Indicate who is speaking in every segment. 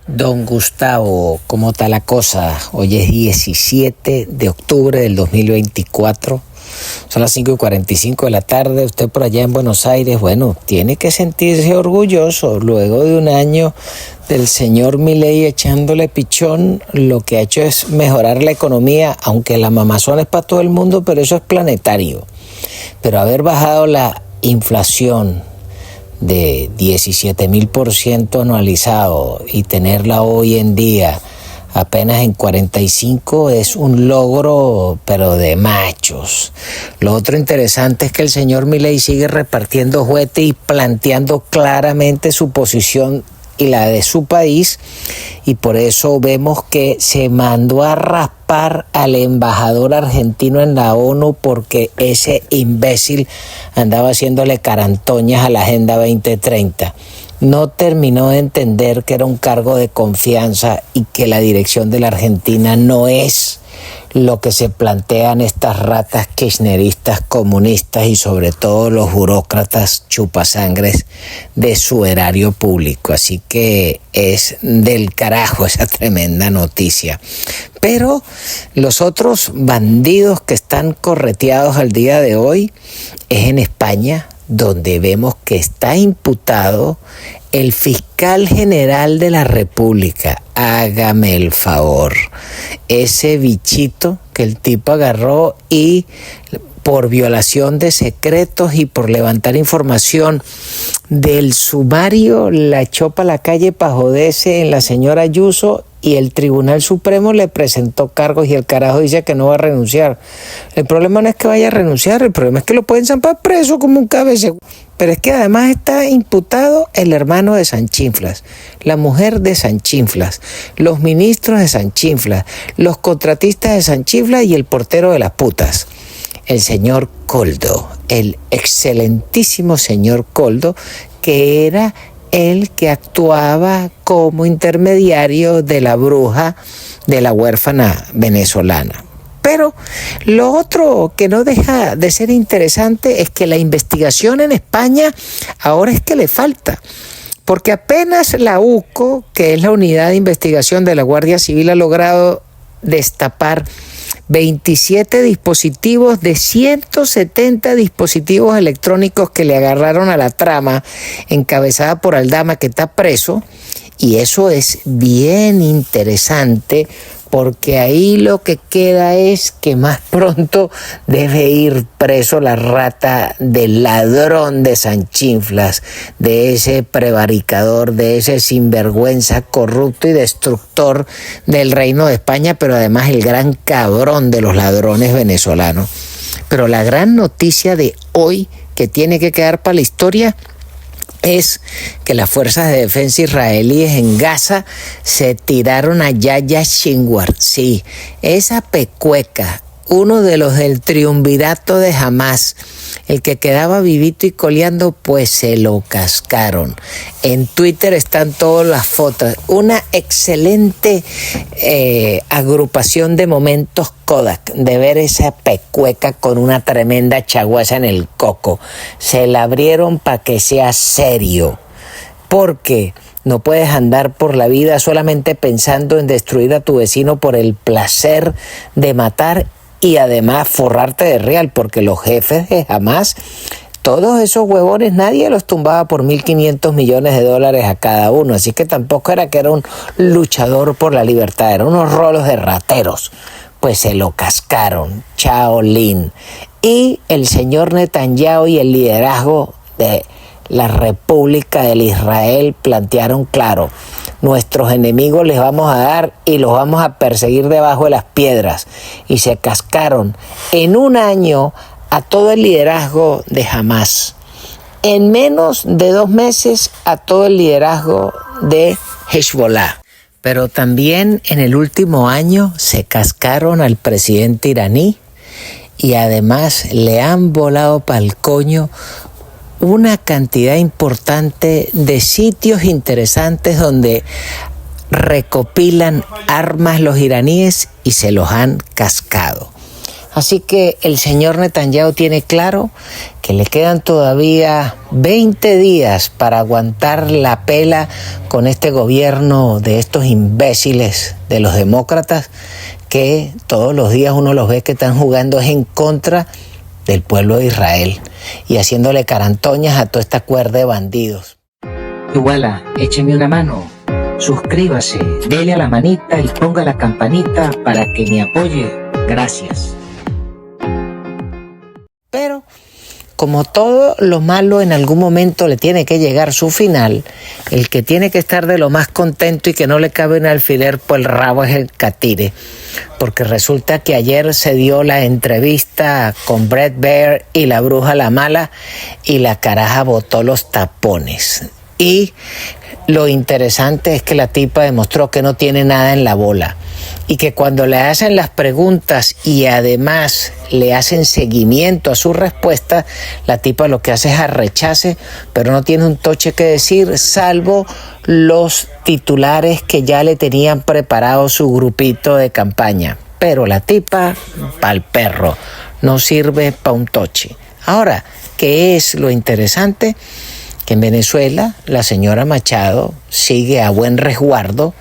Speaker 1: Don Gustavo, ¿cómo está la cosa? Hoy es 17 de octubre del 2024. Son las 5:45 de la tarde. Usted por allá en Buenos Aires, bueno, tiene que sentirse orgulloso. Luego de un año del señor Milei echándole pichón, lo que ha hecho es mejorar la economía, aunque la mamazón es para todo el mundo, pero eso es planetario. Pero haber bajado la inflación de 17.000% anualizado y tenerla hoy en día apenas en 45 es un logro, pero de machos. Lo otro interesante es que el señor Milei sigue repartiendo juguete y planteando claramente su posición y la de su país, y por eso vemos que se mandó a raspar al embajador argentino en la ONU porque ese imbécil andaba haciéndole carantoñas a la Agenda 2030. No terminó de entender que era un cargo de confianza y que la dirección de la Argentina no es lo que se plantean estas ratas kirchneristas comunistas y sobre todo los burócratas chupasangres de su erario público. Así que es del carajo esa tremenda noticia. Pero los otros bandidos que están correteados al día de hoy es en España, donde vemos que está imputado el fiscal general de la República. Hágame el favor. Ese bichito que el tipo agarró y por violación de secretos y por levantar información del sumario la echó para la calle para joderse en la señora Ayuso, y el Tribunal Supremo le presentó cargos y el carajo dice que no va a renunciar. El problema no es que vaya a renunciar, el problema es que lo pueden zampar preso como un cabeza. Pero es que además está imputado el hermano de Sanchinflas, la mujer de Sanchinflas, los ministros de Sanchinflas, los contratistas de Sanchinflas y el portero de las putas. El señor Koldo, el excelentísimo señor Koldo, que era el que actuaba como intermediario de la bruja de la huérfana venezolana. Pero lo otro que no deja de ser interesante es que la investigación en España ahora es que le falta. Porque apenas la UCO, que es la unidad de investigación de la Guardia Civil, ha logrado destapar 27 dispositivos de 170 dispositivos electrónicos que le agarraron a la trama encabezada por Aldama, que está preso. Y eso es bien interesante porque ahí lo que queda es que más pronto debe ir preso la rata del ladrón de Sanchinflas, de ese prevaricador, de ese sinvergüenza corrupto y destructor del Reino de España, pero además el gran cabrón de los ladrones venezolanos. Pero la gran noticia de hoy que tiene que quedar para la historia es que las fuerzas de defensa israelíes en Gaza se tiraron a Yahya Sinwar. Sí, esa pecueca, uno de los del triunvirato de Hamás, el que quedaba vivito y coleando, pues se lo cascaron. En Twitter están todas las fotos. Una excelente agrupación de momentos Kodak, de ver esa pecueca con una tremenda chaguaza en el coco. Se la abrieron para que sea serio, porque no puedes andar por la vida solamente pensando en destruir a tu vecino por el placer de matar y además forrarte de real, porque los jefes de Hamás, todos esos huevones, nadie los tumbaba por $1.500 millones a cada uno, así que tampoco era que era un luchador por la libertad, eran unos rolos de rateros. Pues se lo cascaron, chaolín. Y el señor Netanyahu y el liderazgo de la República del Israel plantearon claro: nuestros enemigos les vamos a dar y los vamos a perseguir debajo de las piedras. Y se cascaron en un año a todo el liderazgo de Hamás. En menos de 2 meses a todo el liderazgo de Hezbollah. Pero también en el último año se cascaron al presidente iraní y además le han volado pa'l coño una cantidad importante de sitios interesantes donde recopilan armas los iraníes y se los han cascado. Así que el señor Netanyahu tiene claro que le quedan todavía 20 días para aguantar la pela con este gobierno de estos imbéciles de los demócratas que todos los días uno los ve que están jugando en contra del pueblo de Israel y haciéndole carantoñas a toda esta cuerda de bandidos.
Speaker 2: Iguala, écheme una mano, suscríbase, dele a la manita y ponga la campanita para que me apoye. Gracias.
Speaker 1: Pero como todo lo malo en algún momento le tiene que llegar su final, el que tiene que estar de lo más contento y que no le cabe un alfiler por el rabo es el catire. Porque resulta que ayer se dio la entrevista con Bret Baier y la bruja la mala y la caraja botó los tapones. Y lo interesante es que la tipa demostró que no tiene nada en la bola y que cuando le hacen las preguntas y además le hacen seguimiento a su respuesta, la tipa lo que hace es arrecharse, pero no tiene un toche que decir, salvo los titulares que ya le tenían preparado su grupito de campaña. Pero la tipa, pa'l perro, no sirve pa' un toche. Ahora, ¿qué es lo interesante? Que en Venezuela la señora Machado sigue a buen resguardo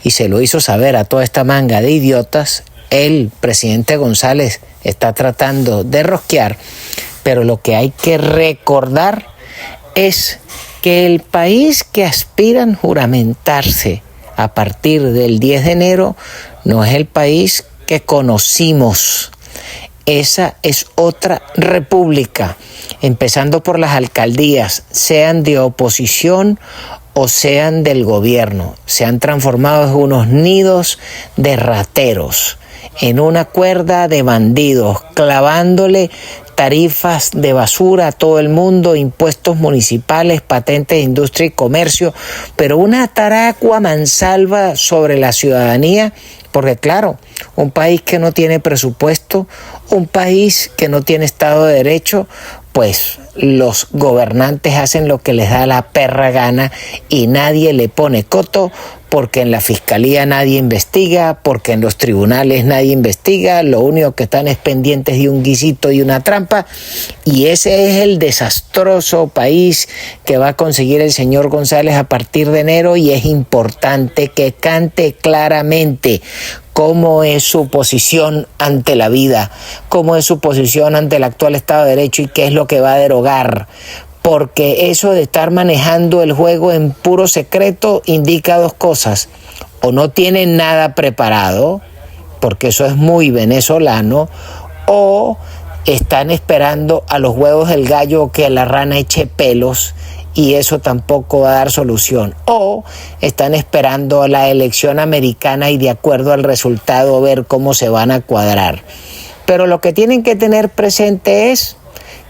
Speaker 1: y se lo hizo saber a toda esta manga de idiotas. El presidente González está tratando de rosquear, pero lo que hay que recordar es que el país que aspiran a juramentarse a partir del 10 de enero no es el país que conocimos. Esa es otra república, empezando por las alcaldías, sean de oposición o sean del gobierno. Se han transformado en unos nidos de rateros, en una cuerda de bandidos, clavándole tarifas de basura a todo el mundo, impuestos municipales, patentes de industria y comercio, pero una taracua mansalva sobre la ciudadanía. Porque claro, un país que no tiene presupuesto, un país que no tiene Estado de Derecho, pues los gobernantes hacen lo que les da la perra gana y nadie le pone coto, porque en la fiscalía nadie investiga, porque en los tribunales nadie investiga, lo único que están es pendientes de un guisito y una trampa, y ese es el desastroso país que va a conseguir el señor González a partir de enero, y es importante que cante claramente cómo es su posición ante la vida, cómo es su posición ante el actual Estado de Derecho y qué es lo que va a derogar. Porque eso de estar manejando el juego en puro secreto indica dos cosas. O no tienen nada preparado, porque eso es muy venezolano, o están esperando a los huevos del gallo que la rana eche pelos, y eso tampoco va a dar solución. O están esperando a la elección americana y de acuerdo al resultado ver cómo se van a cuadrar. Pero lo que tienen que tener presente es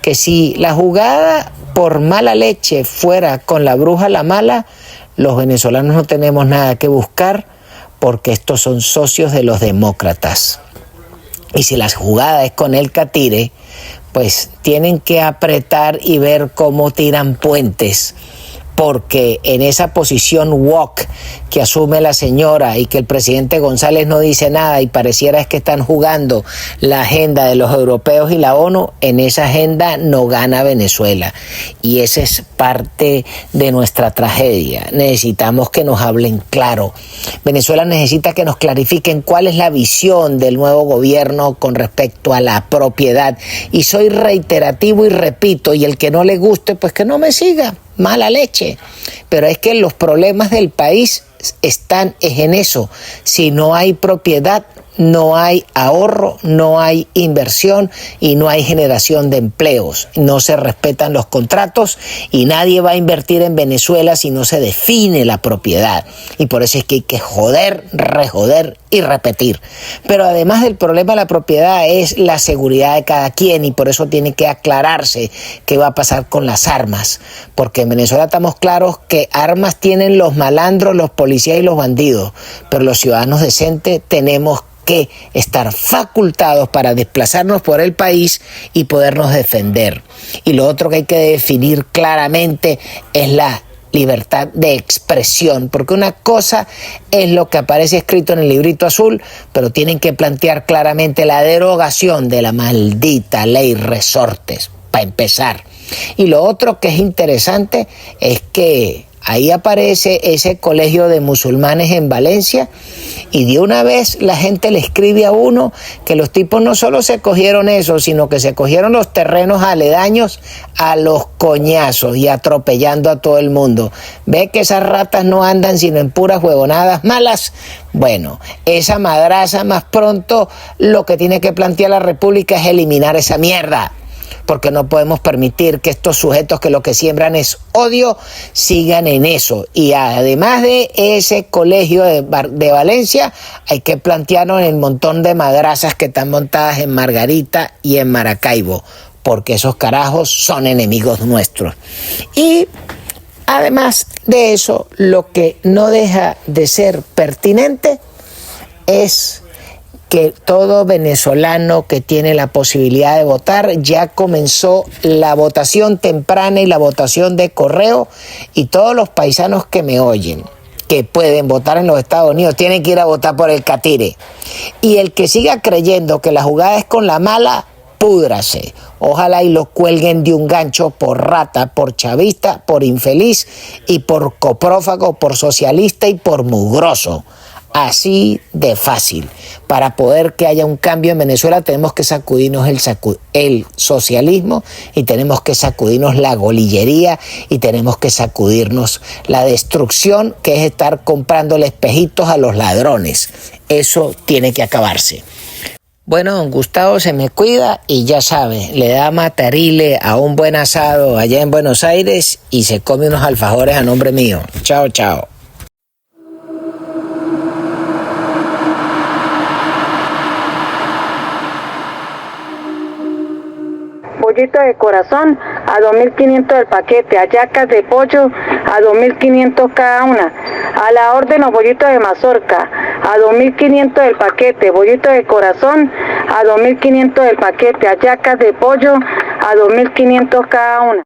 Speaker 1: que si la jugada por mala leche fuera con la bruja la mala, los venezolanos no tenemos nada que buscar, porque estos son socios de los demócratas. Y si la jugada es con el catire, pues tienen que apretar y ver cómo tiran puentes, porque en esa posición woke que asume la señora y que el presidente González no dice nada y pareciera es que están jugando la agenda de los europeos y la ONU, en esa agenda no gana Venezuela, y esa es parte de nuestra tragedia. Necesitamos que nos hablen claro. Venezuela necesita que nos clarifiquen cuál es la visión del nuevo gobierno con respecto a la propiedad, y soy reiterativo y repito, y el que no le guste pues que no me siga, mala leche, pero es que los problemas del país están en eso. Si no hay propiedad, no hay ahorro, no hay inversión y no hay generación de empleos. No se respetan los contratos y nadie va a invertir en Venezuela si no se define la propiedad. Y por eso es que hay que joder, rejoder y repetir. Pero además del problema de la propiedad es la seguridad de cada quien, y por eso tiene que aclararse qué va a pasar con las armas. Porque en Venezuela estamos claros que armas tienen los malandros, los policías y los bandidos, pero los ciudadanos decentes tenemos que estar facultados para desplazarnos por el país y podernos defender. Y lo otro que hay que definir claramente es la libertad de expresión, porque una cosa es lo que aparece escrito en el librito azul, pero tienen que plantear claramente la derogación de la maldita ley Resortes, para empezar. Y lo otro que es interesante es que ahí aparece ese colegio de musulmanes en Valencia y de una vez la gente le escribe a uno que los tipos no solo se cogieron eso, sino que se cogieron los terrenos aledaños a los coñazos y atropellando a todo el mundo. ¿Ve que esas ratas no andan sino en puras huevonadas malas? Bueno, esa madraza más pronto lo que tiene que plantear la República es eliminar esa mierda, porque no podemos permitir que estos sujetos que lo que siembran es odio sigan en eso. Y además de ese colegio de Valencia, hay que plantearnos el montón de madrazas que están montadas en Margarita y en Maracaibo, porque esos carajos son enemigos nuestros. Y además de eso, lo que no deja de ser pertinente es que todo venezolano que tiene la posibilidad de votar, ya comenzó la votación temprana y la votación de correo, y todos los paisanos que me oyen, que pueden votar en los Estados Unidos, tienen que ir a votar por el catire. Y el que siga creyendo que la jugada es con la mala, púdrase. Ojalá y lo cuelguen de un gancho por rata, por chavista, por infeliz y por coprófago, por socialista y por mugroso. Así de fácil. Para poder que haya un cambio en Venezuela tenemos que sacudirnos el socialismo, y tenemos que sacudirnos la golillería, y tenemos que sacudirnos la destrucción, que es estar comprándole espejitos a los ladrones. Eso tiene que acabarse. Bueno, don Gustavo se me cuida y ya sabe, le da matarile a un buen asado allá en Buenos Aires y se come unos alfajores a nombre mío. Chao, chao.
Speaker 3: Pollito de corazón a 2.500 el paquete, hallacas de pollo a 2.500 cada una. A la orden los bollitos de mazorca a 2.500 el paquete, bollito de corazón a 2.500 el paquete, hallacas de pollo a 2.500 cada una.